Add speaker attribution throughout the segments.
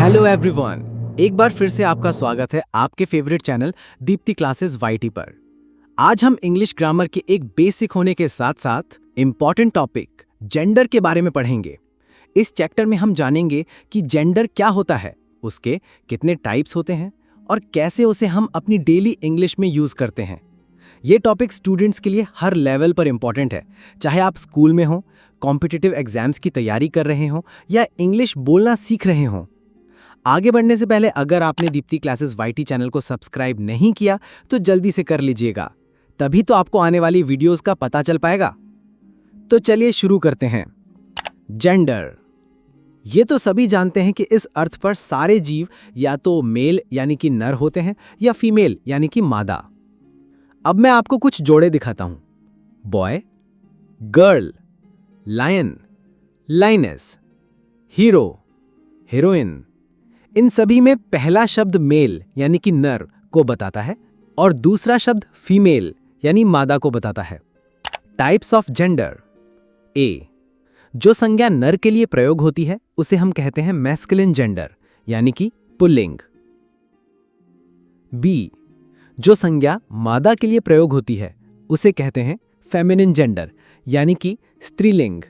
Speaker 1: Hello everyone, एक बार फिर से आपका स्वागत है आपके favourite channel Deepti classes YT पर। आज हम इंग्लिश ग्रामर के एक बेसिक होने के साथ साथ इम्पॉर्टेंट टॉपिक जेंडर के बारे में पढ़ेंगे। इस चैप्टर में हम जानेंगे कि जेंडर क्या होता है, उसके कितने टाइप्स होते हैं और कैसे उसे हम अपनी डेली इंग्लिश में यूज करते हैं। ये टॉपिक स्टूडेंट्स के लिए हर लेवल पर इंपॉर्टेंट है, चाहे आप स्कूल में हो, कॉम्पिटिटिव एग्जाम्स की तैयारी कर रहे हो या इंग्लिश बोलना सीख रहे हो। आगे बढ़ने से पहले अगर आपने दीप्ति क्लासेस वाईटी चैनल को सब्सक्राइब नहीं किया तो जल्दी से कर लीजिएगा, तभी तो आपको आने वाली वीडियोस का पता चल पाएगा। तो चलिए शुरू करते हैं। जेंडर, ये तो सभी जानते हैं कि इस अर्थ पर सारे जीव या तो मेल यानी कि नर होते हैं या फीमेल यानी कि मादा। अब मैं आपको कुछ जोड़े दिखाता हूं। Boy, girl, lion, lioness, hero, heroine. इन सभी में पहला शब्द मेल यानी कि नर को बताता है और दूसरा शब्द फीमेल यानी मादा को बताता है। Types of gender. ए, जो संज्ञा नर के लिए प्रयोग होती है उसे हम कहते हैं मैस्कुलिन जेंडर यानी कि पुल्लिंग। बी, जो संज्ञा मादा के लिए प्रयोग होती है उसे कहते हैं फेमिनिन जेंडर यानी कि स्त्रीलिंग।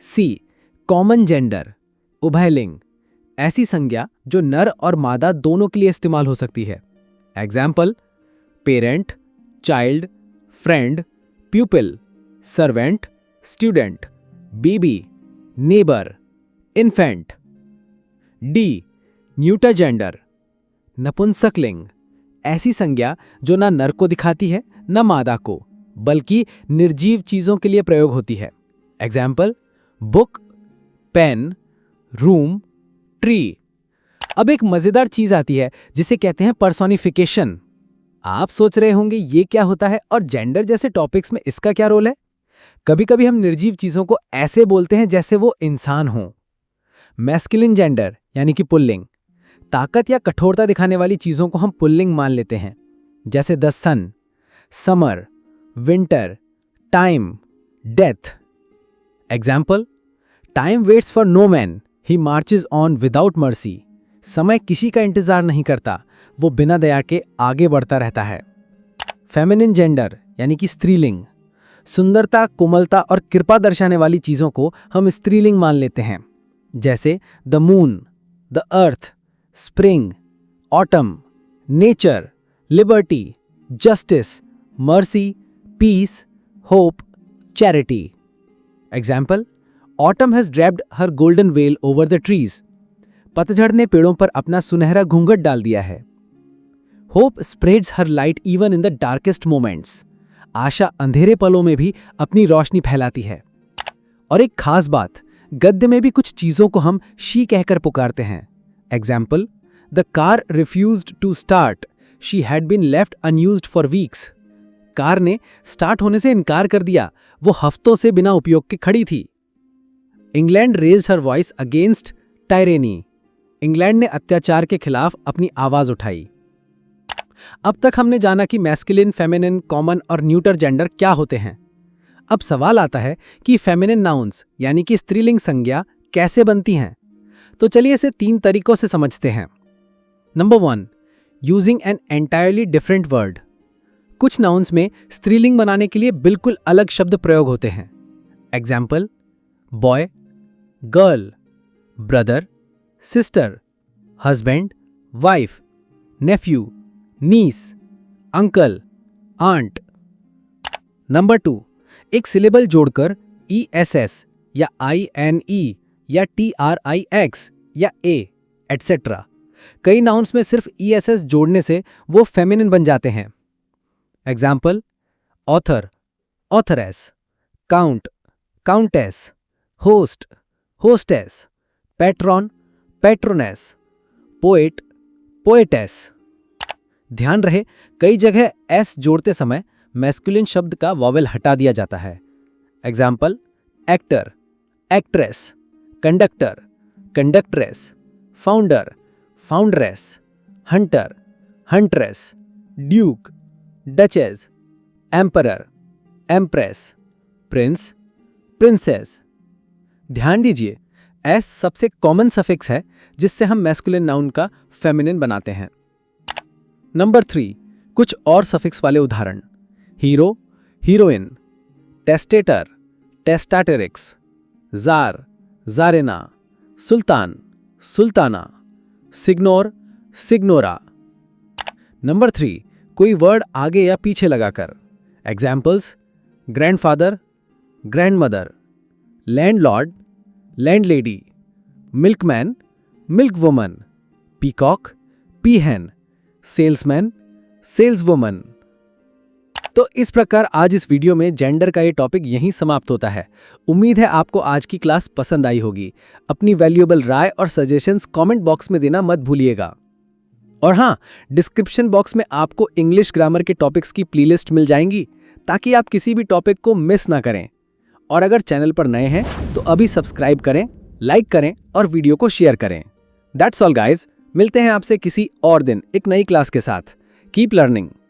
Speaker 1: सी, कॉमन जेंडर, उभयलिंग, ऐसी संज्ञा जो नर और मादा दोनों के लिए इस्तेमाल हो सकती है। Example, parent, child, friend, pupil, servant, student, baby, neighbour, infant. D, neuter gender, नपुंसकलिंग, ऐसी संज्ञा जो ना नर को दिखाती है न मादा को, बल्कि निर्जीव चीजों के लिए प्रयोग होती है। Example, book, pen, room, tree. अब एक मजेदार चीज आती है जिसे कहते हैं पर्सोनिफिकेशन। आप सोच रहे होंगे ये क्या होता है और जेंडर जैसे टॉपिक्स में इसका क्या रोल है। कभी कभी हम निर्जीव चीजों को ऐसे बोलते हैं जैसे वो इंसान हो। मैस्कुलिन जेंडर यानी कि पुल्लिंग, ताकत या कठोरता दिखाने वाली चीजों को हम पुल्लिंग मान लेते हैं, जैसे the sun, summer, winter, time, death. Example, time waits for no man, he marches on without mercy. समय किसी का इंतजार नहीं करता, वो बिना दया के आगे बढ़ता रहता है। फेमिनिन जेंडर यानी कि स्त्रीलिंग, सुंदरता, कोमलता और कृपा दर्शाने वाली चीजों को हम स्त्रीलिंग मान लेते हैं, जैसे the moon, the earth, spring, autumn, nature, liberty, justice, mercy, peace, hope, charity. Example, autumn has draped her golden veil over the trees. पतझड़ ने पेड़ों पर अपना सुनहरा घूंघट डाल दिया है। Hope spreads her light even in the darkest moments. आशा अंधेरे पलों में भी अपनी रोशनी फैलाती है। और एक खास बात, गद्य में भी कुछ चीजों को हम शी कहकर पुकारते हैं। Example, the car refused to start, she had been left unused for weeks. Car ने स्टार्ट होने से इनकार कर दिया, वो हफ्तों से बिना उपयोग के खड़ी थी। England raised her voice against टायरेनी। England ने अत्याचार के खिलाफ अपनी आवाज उठाई। अब तक हमने जाना कि मैस्कुलिन, फेमिनिन, कॉमन और न्यूटर जेंडर क्या होते हैं। अब सवाल आता है कि फेमिनिन नाउन्स यानी कि स्त्रीलिंग संज्ञा कैसे बनती हैं। तो चलिए इसे 3 तरीकों से समझते हैं। Number 1, using an entirely different word. कुछ नाउन्स में स्त्रीलिंग बनाने के लिए बिल्कुल अलग शब्द प्रयोग होते हैं। Example, boy, girl, brother, sister, husband, wife, nephew, niece, uncle, aunt. Number 2, एक सिलेबल जोड़कर ESS या INE या TRIX या A एटसेट्रा। कई नाउन्स में सिर्फ ESS जोड़ने से वो फेमिनिन बन जाते हैं। Example, author, authoress, count, countess, host, hostess, patron, patroness, poet, poetess. ध्यान रहे, कई जगह एस जोड़ते समय मैस्कुलिन शब्द का वॉवेल हटा दिया जाता है। Example, actor, actress, conductor, conductress, founder, foundress, hunter, huntress, duke, duchess, emperor, empress, prince, princess. ध्यान दीजिए, एस सबसे कॉमन सफिक्स है जिससे हम मैस्कुलिन नाउन का फेमिनिन बनाते हैं। नंबर 3, कुछ और सफिक्स वाले उदाहरण। Hero, heroine, testator, testatrix, tsar, tsarina, sultan, sultana, signor, signora. Number 3, कोई वर्ड आगे या पीछे लगाकर। Examples: grandfather, grandmother, landlord, landlady, milkman, milkwoman, peacock, peahen, salesman, saleswoman. तो इस प्रकार आज इस वीडियो में जेंडर का ये टॉपिक यहीं समाप्त होता है। उम्मीद है आपको आज की क्लास पसंद आई होगी। अपनी वैल्यूएबल राय और सजेशंस कमेंट बॉक्स में देना मत भूलिएगा। और हाँ, डिस्क्रिप्शन बॉक्स में आपको इंग्लिश ग्रामर के टॉपिक्स की प्लेलिस्ट मिल जाएंगी ताकि आप किसी भी टॉपिक को मिस ना करें। और अगर चैनल पर नए हैं तो अभी सब्सक्राइब करें, लाइक करें और वीडियो को शेयर करें। दैट्स ऑल गाइज, मिलते हैं आपसे किसी और दिन एक नई क्लास के साथ। Keep learning.